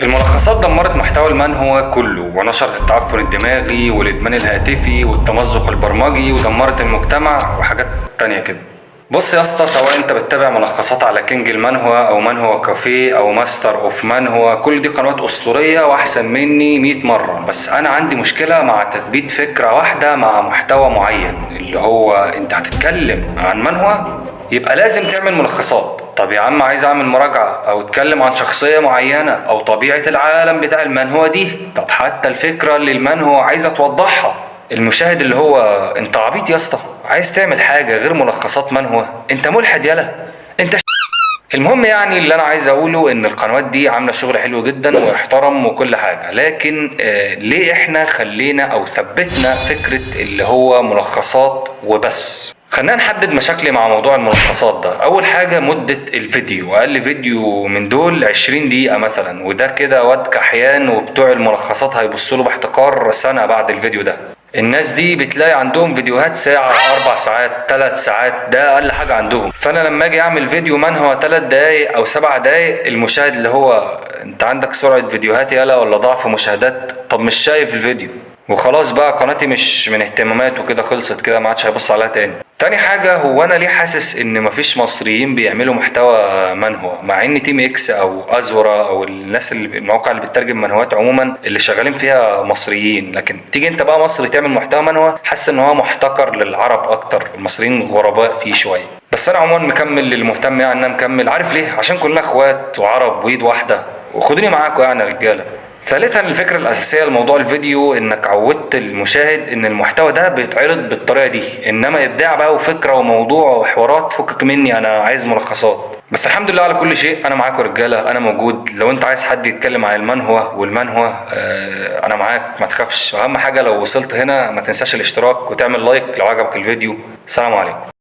الملخصات دمرت محتوى المانهوا كله ونشرت التعفن الدماغي والإدمان الهاتفي والتمزق البرمجي ودمرت المجتمع وحاجات تانية كده. بص يا اسطى، سواء انت بتتابع ملخصات على كينج المانهوا او مانهوا كافيه او ماستر اوف مانهوا، كل دي قنوات اسطورية واحسن مني 100 مرة، بس انا عندي مشكلة مع تثبيت فكرة واحدة مع محتوى معين، اللي هو انت هتتكلم عن مانهوا يبقى لازم تعمل ملخصات. طب يا عم، عايز اعمل مراجعة او اتكلم عن شخصية معينة او طبيعة العالم بتاع المانهوا دي، طب حتى الفكرة اللي المانهوا عايزة توضحها، المشاهد اللي هو انت عبيط يا اسطى، عايز تعمل حاجة غير ملخصات منهوا؟ انت ملحد يالا، انت المهم يعني اللي انا عايز اقوله ان القنوات دي عامله شغل حلو جدا ويحترم وكل حاجه، لكن ليه احنا خلينا او ثبتنا فكره اللي هو ملخصات وبس؟ خلينا نحدد مشاكلي مع موضوع الملخصات ده. اول حاجه مده الفيديو، اقل فيديو من دول 20 دقيقه مثلا، وده كده واد كحيان، وبتوع الملخصات هيبصوا له باحتقار سنه بعد الفيديو ده. الناس دي بتلاقي عندهم فيديوهات ساعة 4 ساعات 3 ساعات، ده أقل حاجة عندهم. فأنا لما أجي أعمل فيديو منهوا 3 دقايق أو 7 دقايق، المشاهد اللي هو أنت عندك سرعة فيديوهات يالا ولا ضعف مشاهدات؟ طب مش شايف الفيديو وخلاص بقى، قناتي مش من اهتمامات وكده، خلصت كده، ما عادش هيبص عليها تاني. تاني حاجة، هو أنا ليه حاسس إن مفيش مصريين بيعملوا محتوى منهوا، مع إن تيم إكس أو أزورا أو الناس اللي المواقع اللي بتترجم منهوات عموما اللي شغالين فيها مصريين، لكن تيجي أنت بقى مصري تعمل محتوى منهوا، حاسس إن هو محتكر للعرب أكتر، المصريين غرباء فيه شوية. بس أنا عموما مكمل للمهتم، يعني أنا مكمل، عارف ليه؟ عشان كلنا إخوات وعرب وإيد واحدة، وخدوني معاكم يعني يا رجالة. ثالثا، الفكرة الأساسية لموضوع الفيديو إنك عودت المشاهد إن المحتوى ده بيتعرض بالطريقة دي، إنما إبداع بقى وفكرة وموضوع وحوارات فكك مني، أنا عايز ملخصات. بس الحمد لله على كل شيء، أنا معاكم رجالة، أنا موجود. لو أنت عايز حد يتكلم عن المانهوا والمانهوا أنا معاك، ما تخافش. أهم حاجة لو وصلت هنا ما تنساش الاشتراك وتعمل لايك لو عجبك الفيديو. السلام عليكم.